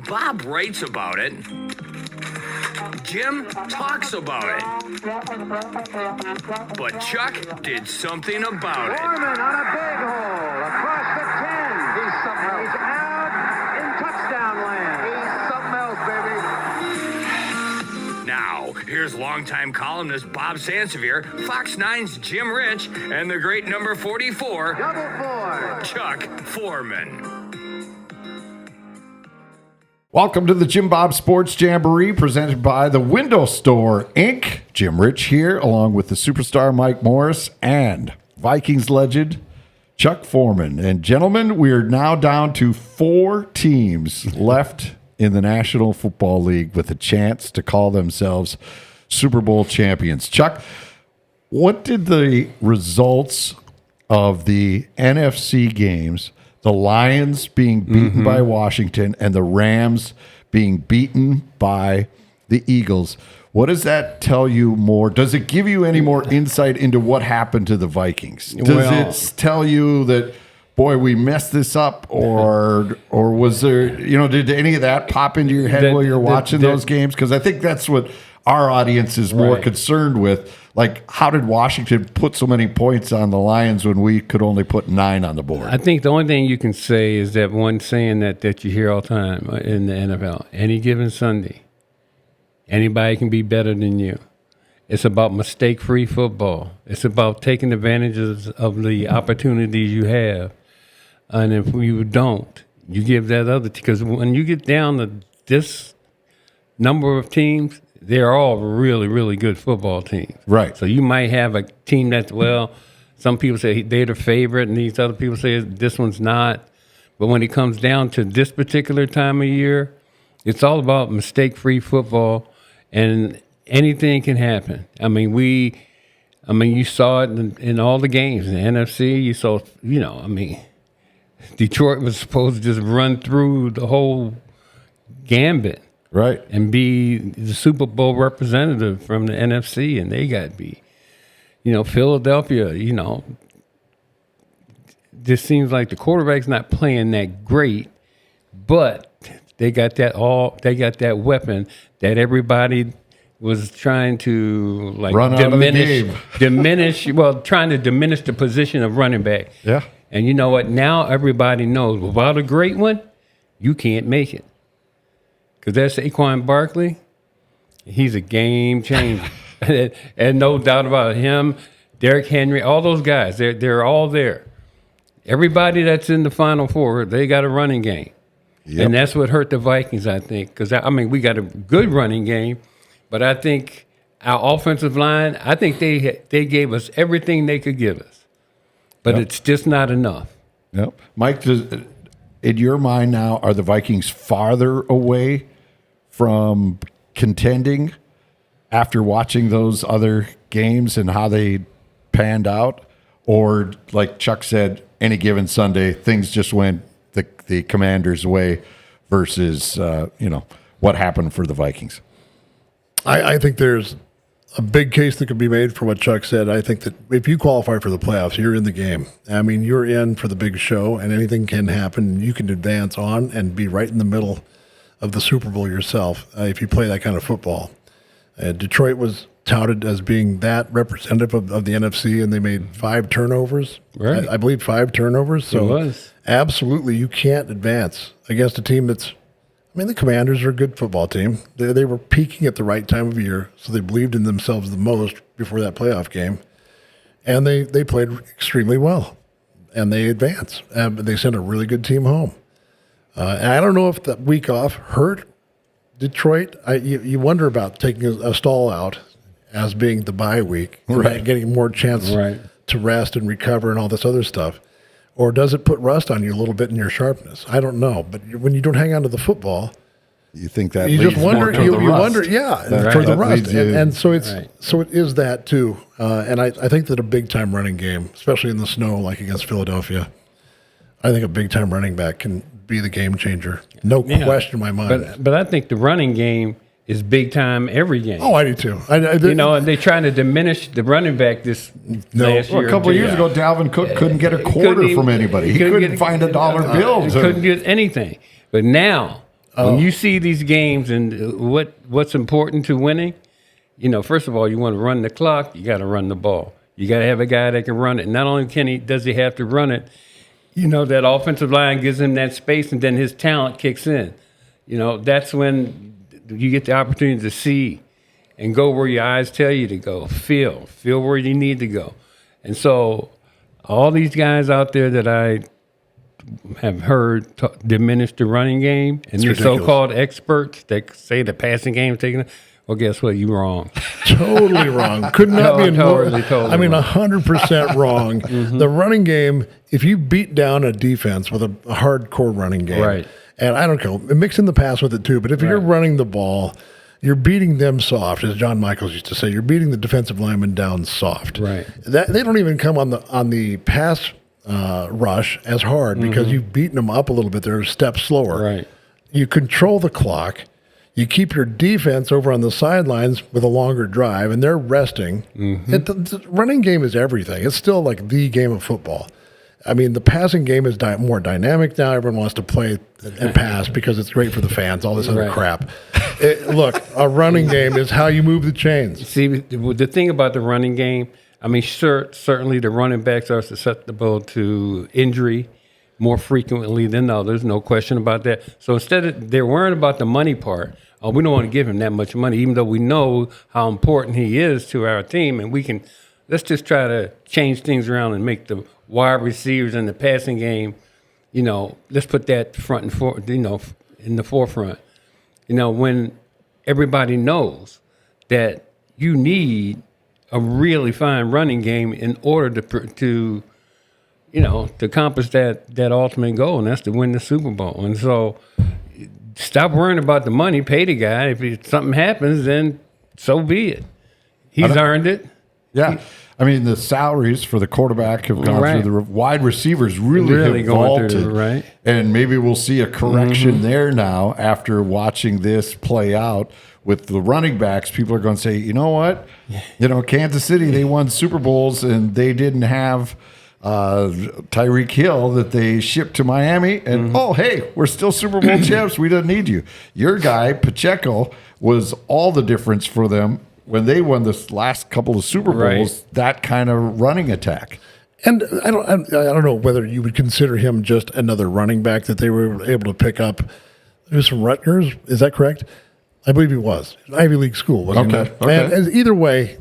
Bob writes about it. Jim talks about it. But Chuck did something about it. Foreman on a big hole across the 10. He's something else. He's out in touchdown land. He's something else, baby. Now, here's longtime columnist Bob Sansevere, Fox 9's Jim Rich, and the great number 44, Double 4. Chuck Foreman. Welcome to the JimBob Sports Jamboree presented by the Window Store, Inc. Jim Rich here, along with the superstar Mike Morris and Vikings legend Chuck Foreman. And gentlemen, we are now down to 4 teams left in the National Football League with a chance to call themselves Super Bowl champions. Chuck, what did the results of the NFC games, the Lions being beaten by Washington and the Rams being beaten by the Eagles, what does that tell you more? Does it give you any more insight into what happened to the Vikings? Does it tell you that, boy, we messed this up, or was there, did any of that pop into your head while you're watching those games? Because I think that's what our audience is more concerned with. Like, how did Washington put so many points on the Lions when we could only put 9 on the board? I think the only thing you can say is that one saying that you hear all the time in the NFL: any given Sunday, anybody can be better than you. It's about mistake-free football. It's about taking advantages of the opportunities you have. And if you don't, you give that other because when you get down to this number of teams, they're all really, really good football teams. Right. So you might have a team that's, some people say they're the favorite, and these other people say this one's not. But when it comes down to this particular time of year, it's all about mistake-free football, and anything can happen. You saw it in all the games. In the NFC, you saw, Detroit was supposed to just run through the whole gambit. Right. And be the Super Bowl representative from the NFC, and they got beat. Philadelphia, just seems like the quarterback's not playing that great, but they got that weapon that everybody was trying to trying to diminish the position of running back. Yeah. And you know what? Now everybody knows without a great one, you can't make it. Because that's Saquon Barkley. He's a game changer. And no doubt about him, Derrick Henry, all those guys, they're all there. Everybody that's in the Final Four, they got a running game. Yep. And that's what hurt the Vikings, I think. Because, we got a good running game, but I think our offensive line, I think they gave us everything they could give us. But it's just not enough. Yep. Mike, in your mind now, are the Vikings farther away from contending after watching those other games and how they panned out? Or, like Chuck said, any given Sunday, things just went the Commanders' way versus, what happened for the Vikings? I think there's a big case that could be made for what Chuck said. I think that if you qualify for the playoffs, you're in the game. You're in for the big show, and anything can happen. You can advance on and be right in the middle of the Super Bowl yourself if you play that kind of football. Detroit was touted as being that representative of the NFC, and they made 5 turnovers. Right. I believe 5 turnovers. So it was. Absolutely, you can't advance against a team that's the Commanders are a good football team. They were peaking at the right time of year, so they believed in themselves the most before that playoff game. And they played extremely well, and they advanced. They sent a really good team home. And I don't know if that week off hurt Detroit. You wonder about taking a stall out as being the bye week, right, getting more chance to rest and recover and all this other stuff. Or does it put rust on you a little bit in your sharpness? I don't know. But when you don't hang on to the football, you think that you just wonder. You wonder, for the rust, and so it is that too. And I think that a big time running game, especially in the snow, like against Philadelphia, I think a big time running back can be the game changer. No question in my mind. But I think the running game is big time every game. Oh, I do too. And they're trying to diminish the running back this last year. A couple of years ago, Dalvin Cook couldn't get a quarter from anybody. He couldn't find a dollar bill. He couldn't get anything. But now, When you see these games and what's important to winning, first of all, you want to run the clock. You got to run the ball. You got to have a guy that can run it. Not only does he have to run it, that offensive line gives him that space, and then his talent kicks in. That's when you get the opportunity to see and go where your eyes tell you to go. Feel where you need to go. And so all these guys out there that I have heard diminish the running game, and the so-called experts that say the passing game is taking it. Well, guess what? You're wrong. Totally wrong. Could not be totally 100% wrong. Mm-hmm. The running game, if you beat down a defense with a hardcore running game, right. And I don't know, mix in the pass with it too, but if you're running the ball, you're beating them soft, as John Michaels used to say. You're beating the defensive lineman down soft. Right. They don't even come on the pass rush as hard because you've beaten them up a little bit. They're a step slower. Right. You control the clock. You keep your defense over on the sidelines with a longer drive, and they're resting. The running game is everything. It's still like the game of football. I mean, the passing game is more dynamic now. Everyone wants to play and pass because it's great for the fans, all this other crap. Look, a running game is how you move the chains. See, the thing about the running game, I mean, certainly the running backs are susceptible to injury more frequently than others, no question about that. So instead of they're worrying about the money part, we don't want to give him that much money, even though we know how important he is to our team, and let's just try to change things around and make the wide receivers in the passing game, let's put that front and forward, in the forefront. When everybody knows that you need a really fine running game in order to accomplish that ultimate goal, and that's to win the Super Bowl. And so stop worrying about the money, pay the guy. If something happens, then so be it. He's earned it. Yeah. I mean, the salaries for the quarterback have gone through. The wide receivers really have going vaulted. Right. And maybe we'll see a correction there now after watching this play out with the running backs. People are going to say, you know what? Kansas City, they won Super Bowls and they didn't have Tyreek Hill that they shipped to Miami. And, hey, we're still Super Bowl champs. We don't need you. Your guy, Pacheco, was all the difference for them when they won this last couple of Super Bowls, that kind of running attack. And I don't know whether you would consider him just another running back that they were able to pick up. He was from Rutgers, is that correct? I believe he was. Ivy League school, wasn't he? Okay. And either way,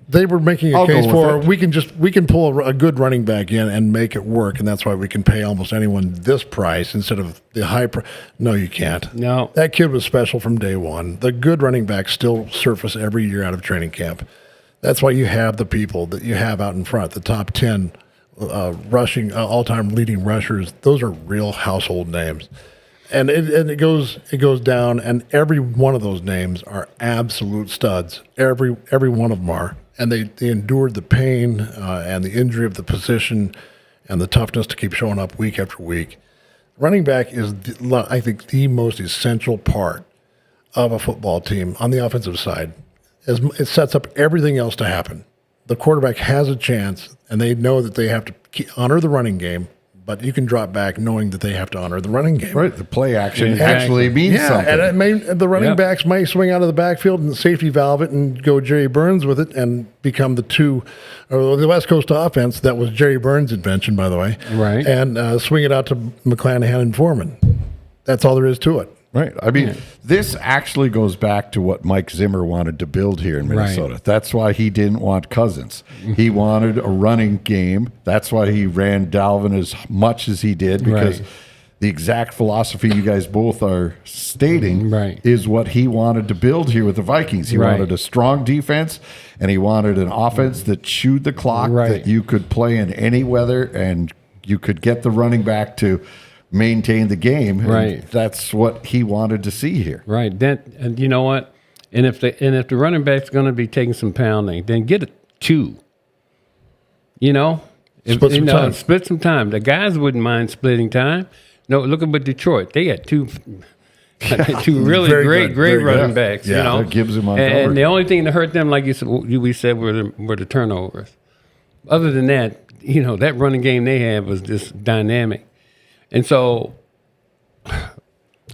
they were making a case for we can pull a good running back in and make it work, and that's why we can pay almost anyone this price instead of the high price. No, you can't. No. That kid was special from day one. The good running backs still surface every year out of training camp. That's why you have the people that you have out in front, the top 10 rushing all-time leading rushers. Those are real household names. And it goes down, and every one of those names are absolute studs. Every one of them are, and they endured the pain and the injury of the position and the toughness to keep showing up week after week. Running back is, I think, the most essential part of a football team on the offensive side. It sets up everything else to happen. The quarterback has a chance, and they know that they have to honor the running game. But you can drop back knowing that they have to honor the running game. Right, the play action actually means something. And the running backs might swing out of the backfield and safety valve it and go Jerry Burns with it and become the West Coast offense. That was Jerry Burns' invention, by the way. Right. And swing it out to McClanahan and Foreman. That's all there is to it. Right. I mean, this actually goes back to what Mike Zimmer wanted to build here in Minnesota. Right. That's why he didn't want Cousins. He wanted a running game. That's why he ran Dalvin as much as he did, because the exact philosophy you guys both are stating is what he wanted to build here with the Vikings. He wanted a strong defense, and he wanted an offense that chewed the clock, that you could play in any weather, and you could get the running back to maintain the game. And that's what he wanted to see here. Right. And you know what? And if the running back's going to be taking some pounding, then get a 2. Split some time. The guys wouldn't mind splitting time. No, look at Detroit. They had two really great running backs. Yeah, that gives them Montgomery. And the only thing that hurt them, like we said, were the turnovers. Other than that, that running game they had was just dynamic. And so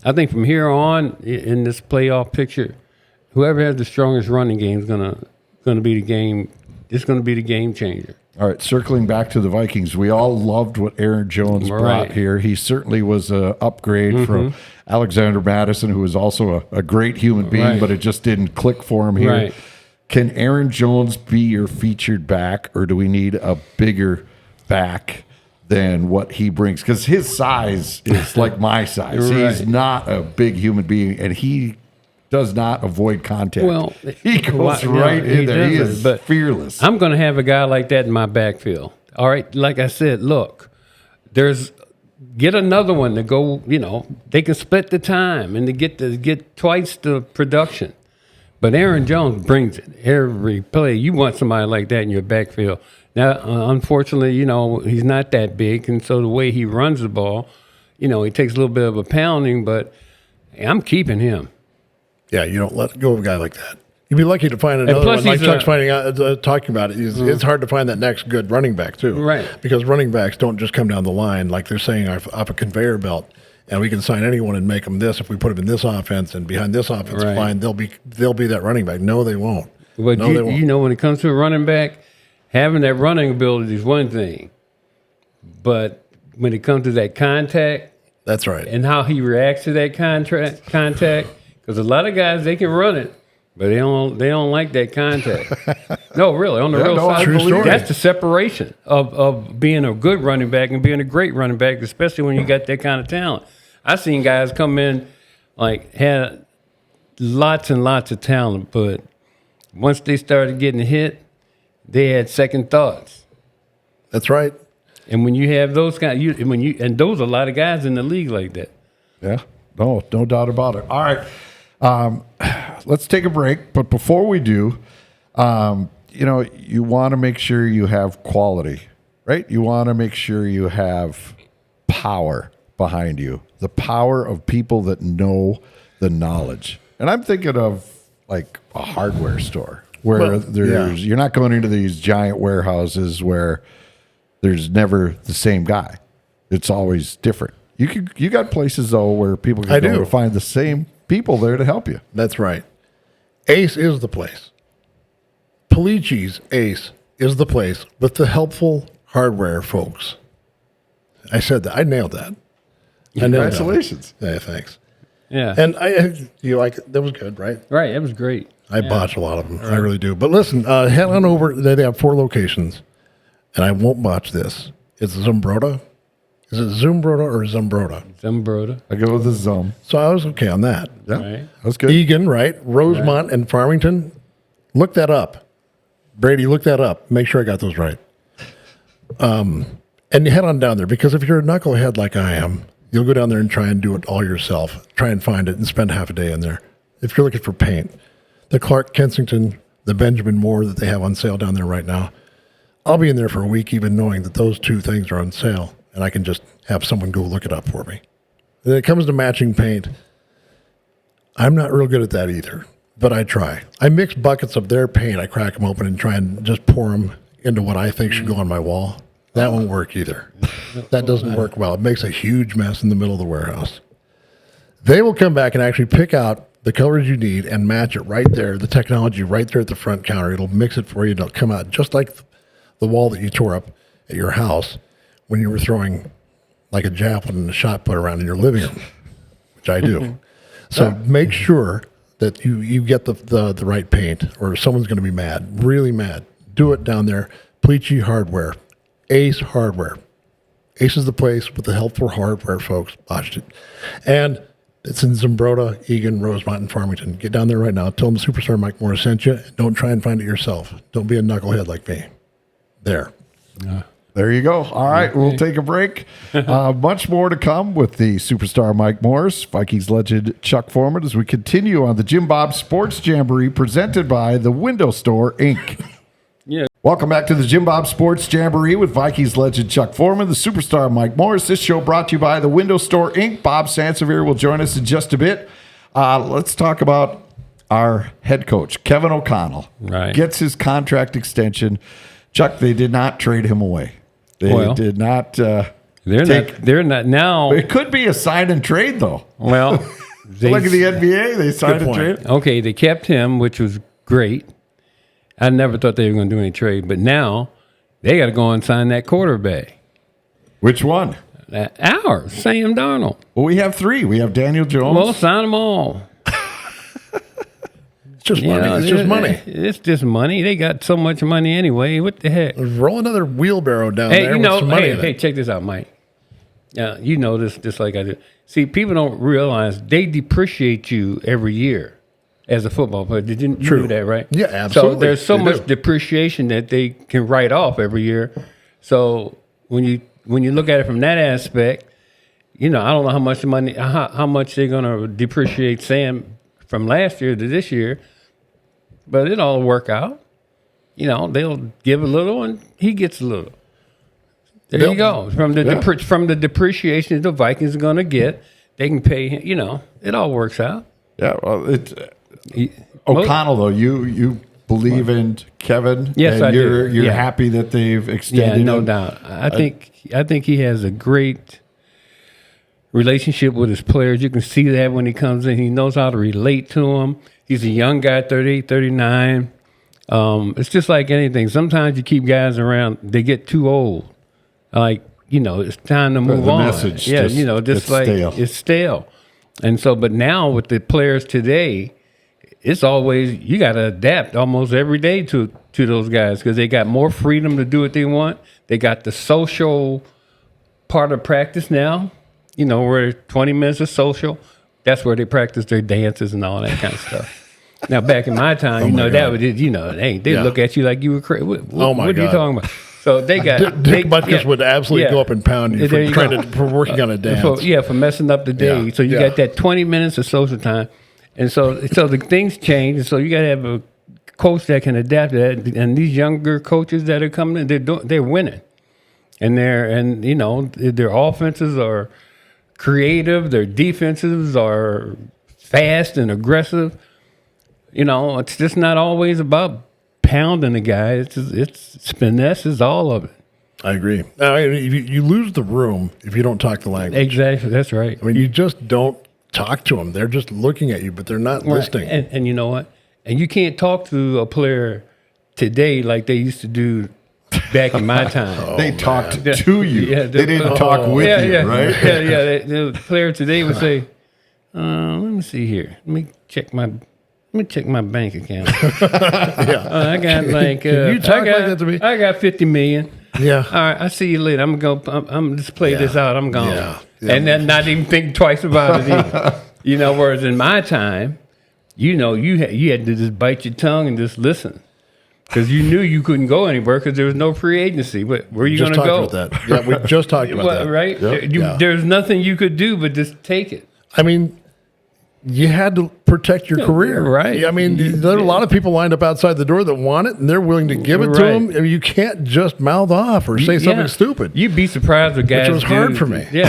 I think from here on in this playoff picture, whoever has the strongest running game is gonna be the game. It's gonna be the game changer. All right, circling back to the Vikings, we all loved what Aaron Jones brought here. He certainly was an upgrade from Alexander Madison, who was also a great human being, but it just didn't click for him here. Right. Can Aaron Jones be your featured back, or do we need a bigger back than what he brings? Because his size is like my size. He's not a big human being, and he does not avoid contact. Well, he goes right in there. He is fearless. I'm going to have a guy like that in my backfield. All right, like I said, look, get another one to go. They can split the time and to get twice the production. But Aaron Jones brings it every play. You want somebody like that in your backfield. Now, unfortunately, he's not that big, and so the way he runs the ball, he takes a little bit of a pounding. But I'm keeping him. Yeah, you don't let go of a guy like that. You'd be lucky to find another one. Like Chuck's talking about it. It's hard to find that next good running back, too. Right. Because running backs don't just come down the line like they're saying off a conveyor belt, and we can sign anyone and make them this if we put them in this offense, and behind this offensive line, they'll be that running back. No, they won't. But they won't. When it comes to a running back, having that running ability is one thing. But when it comes to that contact, that's right. And how he reacts to that contact. Because a lot of guys, they can run it, but they don't like that contact. No, really, on the real side, true story. That's the separation of being a good running back and being a great running back, especially when you got that kind of talent. I've seen guys come in, had lots and lots of talent, but once they started getting hit, they had second thoughts. That's right. And when you have those guys, and those are a lot of guys in the league like that. Yeah, no doubt about it. All right. Let's take a break, but before we do, you want to make sure you have quality, right? You want to make sure you have power behind you, the power of people that know the knowledge. And I'm thinking of like a hardware store where you're not going into these giant warehouses where there's never the same guy. It's always different. You got places though where people can go to find the same people there to help you. That's right. Ace is the place. Polici's Ace is the place with the helpful hardware folks. I said that. I nailed that. Congratulations. Yeah, thanks. Yeah. And you like it? That was good, right? Right. It was great. I botch a lot of them. Right. I really do. But listen, head on over. They have 4 locations, and I won't botch this. It's Zumbrota. Is it Zumbrota or Zumbrota? Zumbrota. I go with the Zum. So I was okay on that. Yeah, right. That's good. Egan, right? Rosemont and Farmington. Look that up. Brady, look that up. Make sure I got those right. And you head on down there, because if you're a knucklehead like I am, you'll go down there and try and do it all yourself. Try and find it and spend half a day in there. If you're looking for paint, the Clark Kensington, the Benjamin Moore that they have on sale down there right now, I'll be in there for a week even knowing that those 2 things are on sale, and I can just have someone go look it up for me. And when it comes to matching paint, I'm not real good at that either, but I try. I mix buckets of their paint. I crack them open and try and just pour them into what I think should go on my wall. That won't work either. That doesn't work well. It makes a huge mess in the middle of the warehouse. They will come back and actually pick out the colors you need and match it right there, the technology right there at the front counter. It'll mix it for you. It'll come out just like the wall that you tore up at your house when you were throwing like a javelin and a shot put around in your living room, which I do. So make sure that you get the right paint, or someone's going to be mad, really mad. Do it down there. Pleachy Hardware. Ace Hardware. Ace is the place with the helpful hardware folks. Watched it. And it's in Zumbrota, Egan, Rosemont, and Farmington. Get down there right now. Tell them Superstar Mike Morris sent you. Don't try and find it yourself. Don't be a knucklehead like me. There. There you go. All right, we'll take a break. Much more to come with the superstar Mike Morris, Vikings legend Chuck Foreman, as we continue on the JimBob Sports Jamboree presented by the Window Store, Inc. Yeah. Welcome back to the JimBob Sports Jamboree with Vikings legend Chuck Foreman, the superstar Mike Morris. This show brought to you by the Window Store, Inc. Bob Sansevere will join us in just a bit. Let's talk about our head coach, Kevin O'Connell. Right. Gets his contract extension. Chuck, they did not trade him away. They did not. They're not now. It could be a sign and trade, though. Well, Look at the NBA. They signed and traded. Okay, they kept him, which was great. I never thought they were going to do any trade, but now they got to go and sign that quarterback. Which one? Ours, Sam Darnold. Well, we have 3. We have Daniel Jones. Well, sign them all. It's just money. It's just money. It's just money. They got so much money anyway. What the heck? Roll another wheelbarrow down Hey, there you with know, some money in hey, it. check this out, Mike. You know this just like I do. See, people don't realize they depreciate you every year as a football player. Did you know that, right? Yeah, absolutely. So there's so They much do. depreciation that they can write off every year. So when you look at it from that aspect, you know, I don't know how much money, how much they're going to depreciate Sam from last year to this year, but it all work out. You know, they'll give a little and he gets a little. There you go. From the depreciation the Vikings are going to get, they can pay him. You know, it all works out. Yeah, well, O'Connell, though, you believe in Kevin? Yes, and I do. You're Yeah. happy that they've extended Yeah, no him? doubt. I think he has a great relationship with his players. You can see that when he comes in. He knows how to relate to them. He's a young guy, 38, 39. It's just like anything. Sometimes you keep guys around, they get too old. Like, you know, it's time to move the on. message Yeah, just you know, just gets like stale. it's stale. And so, but now with the players today, it's always, you got to adapt almost every day to those guys because they got more freedom to do what they want. They got the social part of practice now, you know, where 20 minutes of social, that's where they practice their dances and all that kind of stuff. Now, back in my time, that was, you know, they look at you like you were crazy. What are you talking about? So they got Dick Butkus would absolutely go up and pound you for working on a dance. For messing up the day. Yeah, So you got that 20 minutes of social time, and so the things change. And so you got to have a coach that can adapt to that. And these younger coaches that are coming in, they're winning, and their offenses are creative, their defenses are fast and aggressive. You know, it's just not always about pounding the guy. It's finesse is all of it. I agree. You lose the room if you don't talk the language. Exactly, that's right. I mean, you just don't talk to them. They're just looking at you, but they're not listening. And you know what? And you can't talk to a player today like they used to do back in my time. They talked to you. Yeah, they didn't talk with you, right? Yeah. The player today would say, "Let me see here. Let me check my bank account. I got like you talk like that to me? I got $50 million. Yeah. All right, I see you later. I'm just play this out. I'm gone. Yeah. And then not even think twice about it either. You know, whereas in my time, you know, you had to just bite your tongue and just listen. Because you knew you couldn't go anywhere because there was no free agency. But where are you going to go? About that. Yeah, we just talked about that. Right? Yep. There's nothing you could do but just take it. I mean, you had to protect your career. Right. I mean, there are a lot of people lined up outside the door that want it, and they're willing to give it to them. I mean, you can't just mouth off or say something stupid. You'd be surprised with guys. Which was hard for me. Yeah.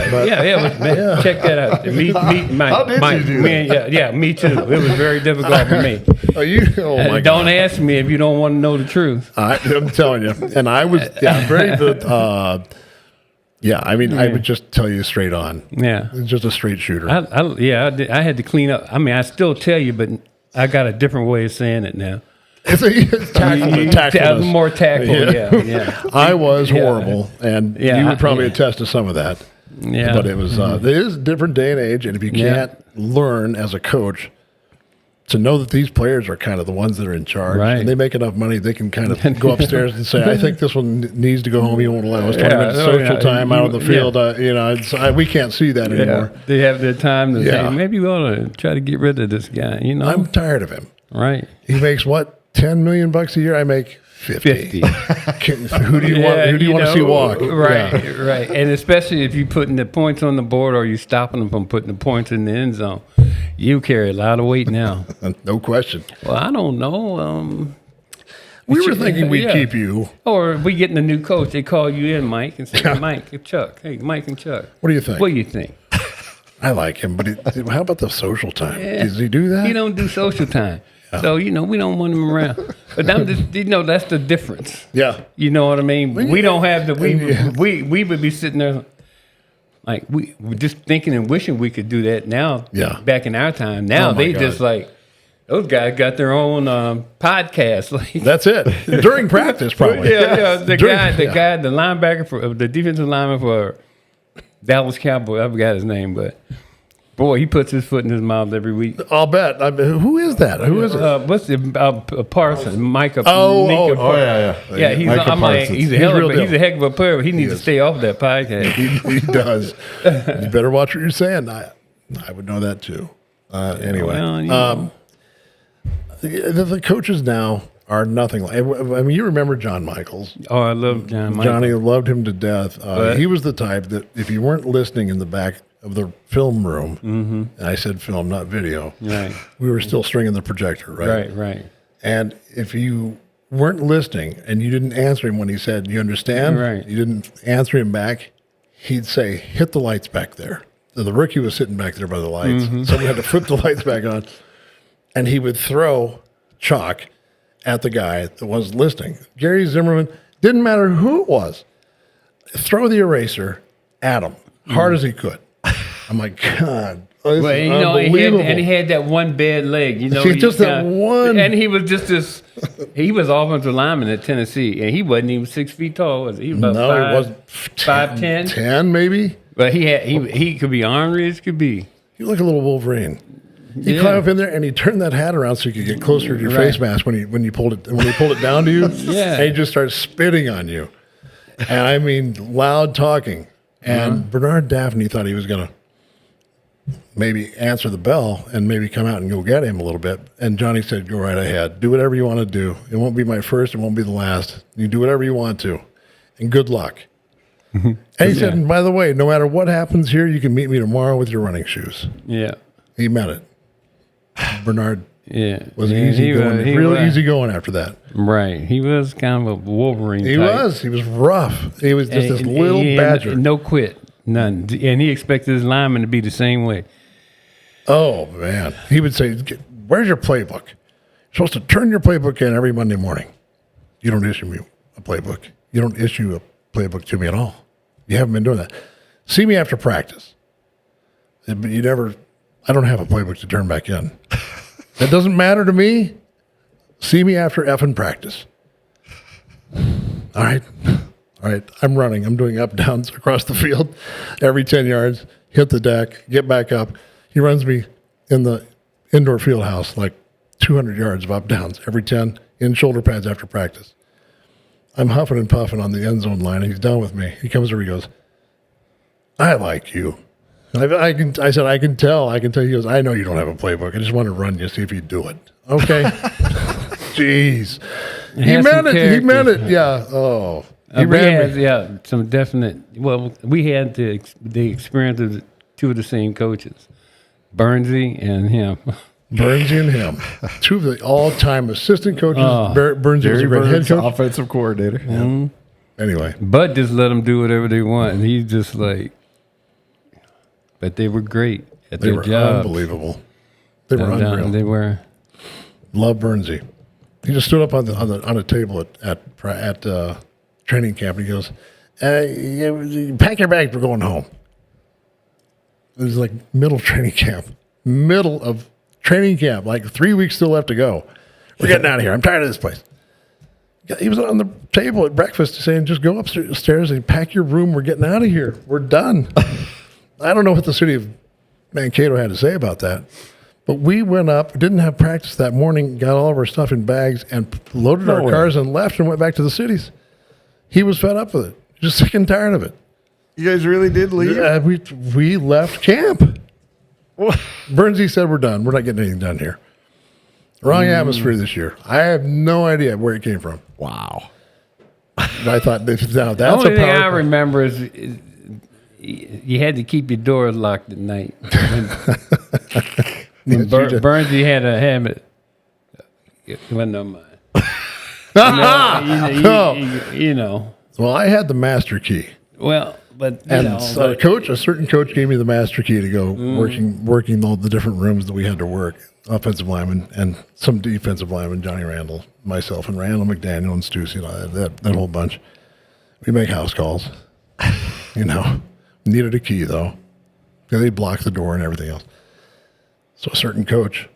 Check that out. How did you do that? Me too. It was very difficult for me. Oh my God. Don't ask me if you don't want to know the truth. I'm telling you. And I was very good. I mean, I would just tell you straight on. Yeah. Just a straight shooter. I had to clean up. I mean, I still tell you, but I got a different way of saying it now. It's tactfulness. More tactful, yeah. I was horrible, and you would probably attest to some of that. Yeah. But it was it is a different day and age, and if you can't learn as a coach to know that these players are kind of the ones that are in charge, right, and they make enough money, they can kind of go upstairs and say, I think this one needs to go home. You won't allow us 20 minutes social time out on the field. We can't see that anymore. They have their time to say, maybe we ought to try to get rid of this guy. You know, I'm tired of him. Right. He makes what, $10 million a year? I make 50. Who do you want to see walk? Right, right. And especially if you're putting the points on the board or you're stopping them from putting the points in the end zone, you carry a lot of weight now. No question. Well, I don't know. We were thinking we'd keep you. Or we getting a new coach. They call you in, Mike, and say, Mike and Chuck. Hey, Mike and Chuck. What do you think? What do you think? I like him, but how about the social time? Does he do that? He don't do social time. Yeah. So, we don't want him around. But that's the difference. Yeah. You know what I mean? We don't have we would be sitting there, like we were just thinking and wishing we could do that now. Yeah. Back in our time, now Oh, my they God. just like those guys got their own podcast. Like That's it. During practice, probably. yeah. The During- guy, the linebacker for the defensive lineman for Dallas Cowboys. I forgot his name, but boy, he puts his foot in his mouth every week. I'll bet. I mean, who is that? Who is it? What's the Parson? Micah. Oh, Micah oh, Parsons. Yeah, Micah I'm like, Parsons. he's a He's real deal. he's a heck of a player. But he needs to is. stay off that podcast. He does. You better watch what you're saying. I would know that too. Anyway, Well, you know. the coaches now are nothing like. I mean, you remember John Michaels. Oh, I love John. Michael. Johnny loved him to death. But- He was the type that if you weren't listening in the back of the film room, and I said film, not video, Right. we were still stringing the projector, right? Right. And if you weren't listening and you didn't answer him when he said, "You understand?" Right. You didn't answer him back. He'd say, "Hit the lights back there." So the rookie was sitting back there by the lights. Someone had to flip the lights back on, and he would throw chalk at the guy that wasn't listening. Gary Zimmerman, didn't matter who it was, throw the eraser at him hard as he could. I'm like, God, this Well, is you know, unbelievable. he had that one bad leg. You know, See, he just that one. and he was just this. He was offensive lineman at Tennessee, and he wasn't even 6 feet tall. Was he? He was about No, five, it wasn't 5'10". 10 maybe. But he could be ornery as could be. You look a little Wolverine. He Yeah. climbed up in there and he turned that hat around so you could get closer to your Right. face mask when he pulled it down to you. Yeah. And he just started spitting on you. And I mean loud talking. And Bernard Daphne thought he was gonna maybe answer the bell and maybe come out and go get him a little bit. And Johnny said, "Go right ahead. Do whatever you want to do. It won't be my first, it won't be the last. You do whatever you want to. And good luck." And he said, "And by the way, no matter what happens here, you can meet me tomorrow with your running shoes." Yeah, He meant it. Bernard yeah. was Yeah, easy going, he real was. easy going after that. Right. He was kind of a Wolverine. He type. was. He was rough. He was just this And- little and badger. No quit. None. And he expected his lineman to be the same way. Oh man, he would say, "Where's your playbook? You're supposed to turn your playbook in every Monday morning. You don't issue me a playbook. You don't issue a playbook to me at all. You haven't been doing that. See me after practice. But you never. I don't have a playbook to turn back in. That doesn't matter to me. See me after effing practice. All right. All right. I'm running. I'm doing up downs across the field every 10 yards. Hit the deck. Get back up. He runs me in the indoor field house like 200 yards of up downs every 10 in shoulder pads after practice. I'm huffing and puffing on the end zone line, and he's done with me. He comes over, he goes, "I like you." I said, I can tell. He goes, "I know you don't have a playbook. I just want to run you, see if you do it." Okay. Jeez. He has some meant it. He meant character. it. Yeah. Oh. He We ran had, me. some definite. Well, we had the experience of two of the same coaches, Burnsy and him. Burnsy and him. Two of the all-time assistant coaches. Burnsy was Jerry a great head Burns, coach. offensive coordinator. Anyway. Bud just let them do whatever they want. And he's just like, but they were great at They their were job. unbelievable. They were unreal. They were. Love Burnsy. He just stood up on a table at training camp. And he goes, "Pack your bags. We're going home." It was like middle of training camp, like 3 weeks still left to go. "We're getting out of here. I'm tired of this place." He was on the table at breakfast saying, "Just go upstairs and pack your room. We're getting out of here. We're done." I don't know what the city of Mankato had to say about that. But we went up, didn't have practice that morning, got all of our stuff in bags, and loaded our way. cars and left and went back to the cities. He was fed up with it, just sick and tired of it. You guys really did leave? Yeah, we left camp. Burnsy said, "We're done. We're not getting anything done here." Wrong atmosphere this year. I have no idea where it came from. Wow. And I thought, now that's The only a thing I power. remember is you had to keep your doors locked at night. When Yes, you did. Burnsy had a habit. Well, no mind. You know. Well, I had the master key. Well, but you And know, so a certain coach gave me the master key to go working all the different rooms that we had to work. Offensive lineman and some defensive linemen, Johnny Randall, myself, and Randall McDaniel and Stussy, that whole bunch. We make house calls. Needed a key, though. They blocked the door and everything else. So a certain coach,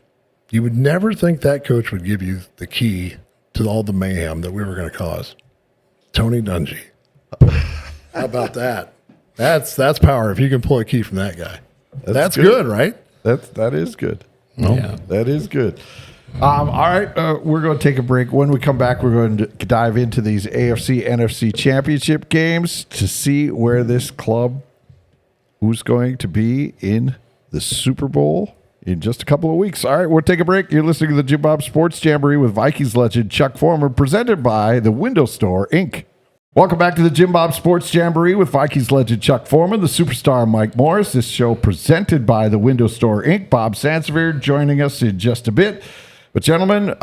you would never think that coach would give you the key to all the mayhem that we were going to cause. Tony Dungy. How about that? That's power if you can pull a key from that guy. That's good, right? That is good. No. Yeah. That is good. All right, we're going to take a break. When we come back, we're going to dive into these AFC, NFC championship games to see where this club, who's going to be in the Super Bowl in just a couple of weeks. All right, we'll take a break. You're listening to the JimBob Sports Jamboree with Vikings legend Chuck Foreman, presented by the Window Store, Inc. Welcome back to the JimBob Sports Jamboree with Vikings legend Chuck Foreman, the superstar Mike Morris. This show presented by the Window Store, Inc. Bob Sansevere joining us in just a bit. But gentlemen,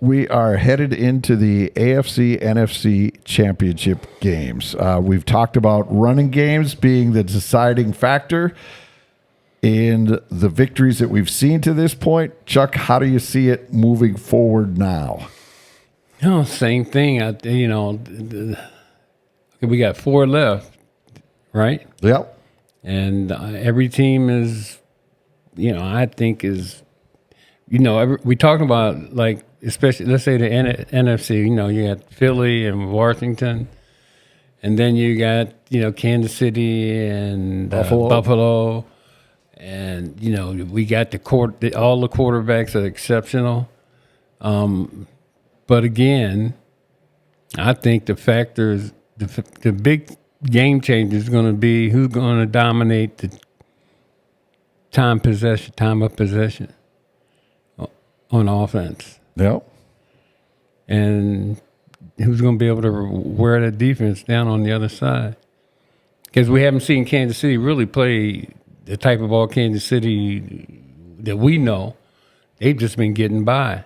we are headed into the AFC, NFC championship games. We've talked about running games being the deciding factor in the victories that we've seen to this point. Chuck, how do you see it moving forward now? Same thing. We got 4 left, right? Yep. And every team is, I think is, we talk about, like, especially, let's say the NFC, you got Philly and Washington, and then you got, Kansas City and Buffalo. And, we got all the quarterbacks are exceptional. But again, I think the factors, the big game changer is going to be who's going to dominate the time of possession on offense. Yep. And who's going to be able to wear the defense down on the other side. Because we haven't seen Kansas City really play the type of ball Kansas City that we know. They've just been getting by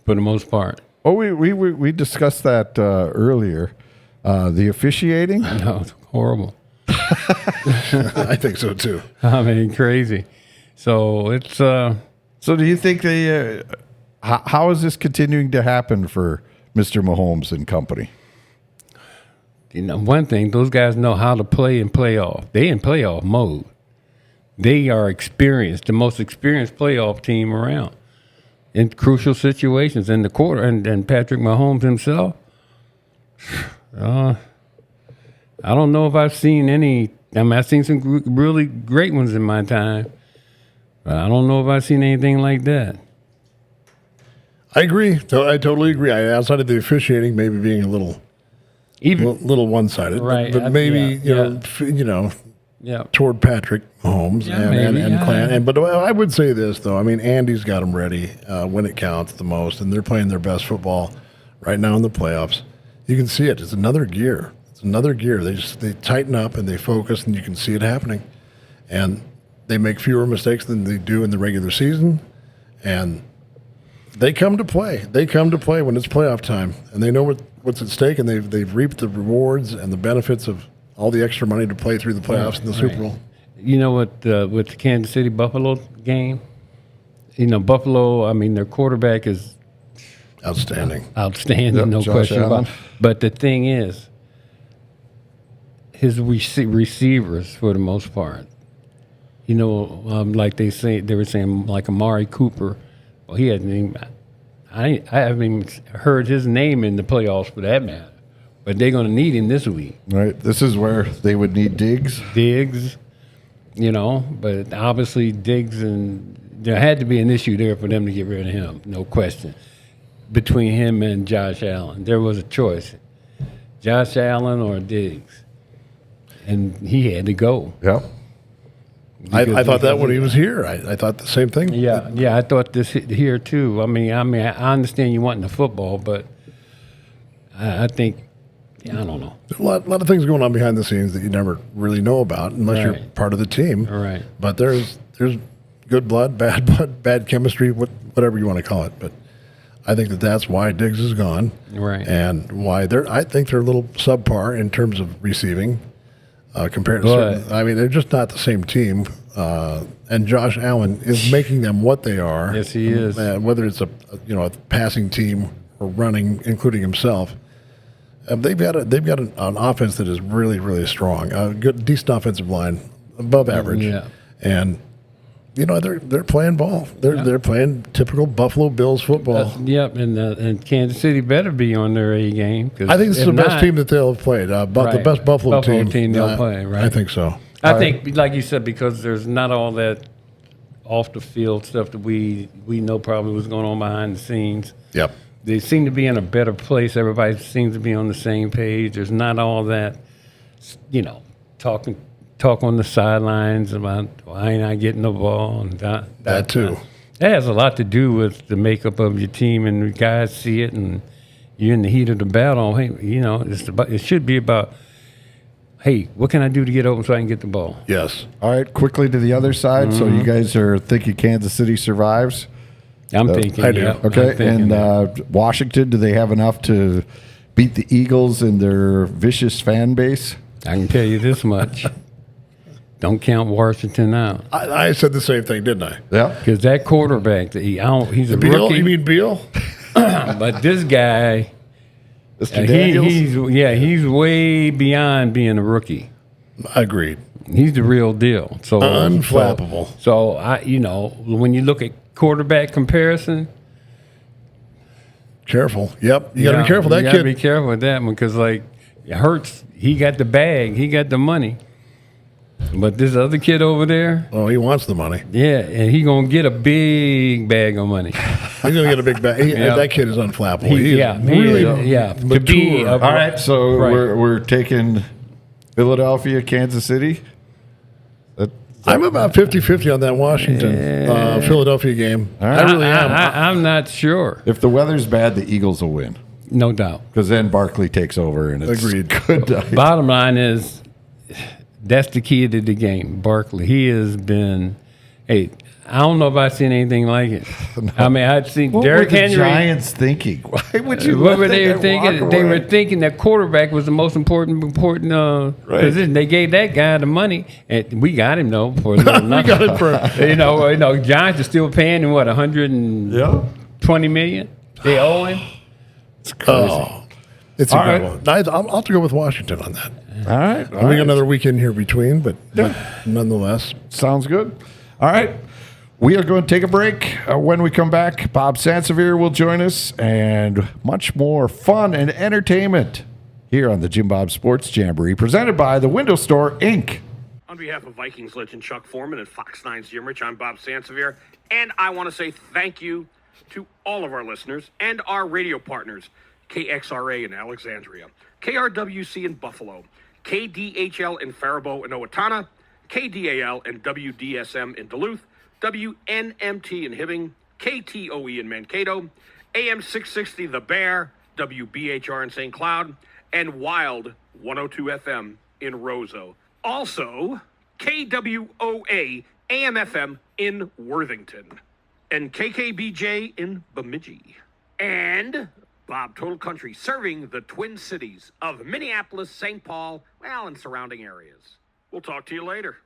for the most part. Oh, we discussed that earlier. The officiating? No, it's horrible. I think so, too. I mean, crazy. So it's... So do you think how is this continuing to happen for Mr. Mahomes and company? One thing, those guys know how to play in playoff. They in playoff mode. They are experienced, the most experienced playoff team around in crucial situations. And the quarter and Patrick Mahomes himself, I don't know if I've seen any. I mean, I've seen some really great ones in my time, but I don't know if I've seen anything like that. I agree. I totally agree. Outside of the officiating, maybe being a little one-sided, right? But maybe toward Patrick Mahomes and Clan. But I would say this though. I mean, Andy's got them ready when it counts the most, and they're playing their best football right now in the playoffs. You can see it. It's another gear. They tighten up and they focus, and you can see it happening. And they make fewer mistakes than they do in the regular season, and they come to play. They come to play when it's playoff time, and they know what's at stake, and they've reaped the rewards and the benefits of all the extra money to play through the playoffs and the Super Bowl. You know what? With the Kansas City Buffalo game, Buffalo. I mean, their quarterback is outstanding. Yep, No Josh question Allen. about it. But the thing is, his receivers, for the most part, like they were saying, like Amari Cooper. Well, he hasn't even. I haven't even heard his name in the playoffs for that matter. But they're going to need him this week. Right. This is where they would need Diggs. But obviously Diggs, and there had to be an issue there for them to get rid of him, no question. Between him and Josh Allen, there was a choice: Josh Allen or Diggs, and he had to go. Yep. I thought that when he was here. I thought the same thing. Yeah, I thought this here too. I mean, I understand you wanting the football, but I think, I don't know. There's a lot of things going on behind the scenes that you never really know about unless you're part of the team. Right. But there's good blood, bad chemistry, whatever you want to call it. But I think that's why Diggs is gone. Right. And why I think they're a little subpar in terms of receiving. Compared to certain, I mean, they're just not the same team. And Josh Allen is making them what they are. Yes, he is. Whether it's a passing team or running, including himself. They've got an offense that is really, really strong. Good, decent offensive line, above average. Yeah. And they're playing ball. They're playing typical Buffalo Bills football. Yep, and Kansas City better be on their A game. I think this is the best team that they'll have played. The best Buffalo team they'll play. Right. I think so. I think, like you said, because there's not all that off the field stuff that we know probably was going on behind the scenes. Yep. They seem to be in a better place. Everybody seems to be on the same page. There's not all that, talk on the sidelines about why ain't I getting the ball and That too. That has a lot to do with the makeup of your team, and the guys see it, and you're in the heat of the battle. Hey, it should be about, hey, what can I do to get open so I can get the ball? Yes. All right, quickly to the other side. So you guys are thinking Kansas City survives? I'm thinking. I do. Yeah, Okay, and Washington, do they have enough to beat the Eagles and their vicious fan base? I can tell you this much. Don't count Washington out. I said the same thing, didn't I? Yeah. Because that quarterback, he's a Beal? rookie. You mean Beal? But this guy, Mr. Daniels? he's way beyond being a rookie. Agreed. He's the real deal. So Unflappable. So when you look at quarterback comparison, Careful. Yep. You got to be careful. That you gotta kid. be careful with that one because it hurts. He got the bag. He got the money. But this other kid over there, Oh, he wants the money. yeah, and he gonna get a big bag of money. He's going to get a big bag. Yeah. That kid is unflappable. He is is, really yeah. mature. To be All right, so Right. we're taking Philadelphia, Kansas City. I'm about 50-50 on that Washington Philadelphia game. right. I really am. I'm not sure. If the weather's bad, the Eagles will win No doubt. because then Barkley takes over and it's Agreed. good. Bottom line is, that's the key to the game. Barkley. He has been. Hey, I don't know if I've seen anything like it. I mean, I'd seen What Derrick were the Henry. Giants thinking? Why would you? What let were they that guy thinking? walk They away? were thinking that quarterback was the most important position. They gave that guy the money, and we got him though for a little nothing. got him for Giants are still paying him what $120 million. They owe him. It's crazy. Oh, it's a All good right. one. I'll have to go with Washington on that. All right, We got another weekend here between, but nonetheless. sounds good. All right. We are going to take a break. When we come back, Bob Sansevere will join us and much more fun and entertainment here on the JimBob Sports Jamboree, presented by the Window Store, Inc. On behalf of Vikings legend Chuck Foreman and Fox 9's Jim Rich, I'm Bob Sansevere, and I want to say thank you to all of our listeners and our radio partners, KXRA in Alexandria, KRWC in Buffalo, KDHL in Faribault and Owatonna, KDAL and WDSM in Duluth, WNMT in Hibbing, KTOE in Mankato, AM 660 The Bear, WBHR in St. Cloud, and Wild 102 FM in Roseau. Also, KWOA AM FM in Worthington, and KKBJ in Bemidji, and Bob Total Country serving the Twin Cities of Minneapolis, St. Paul, and surrounding areas. We'll talk to you later.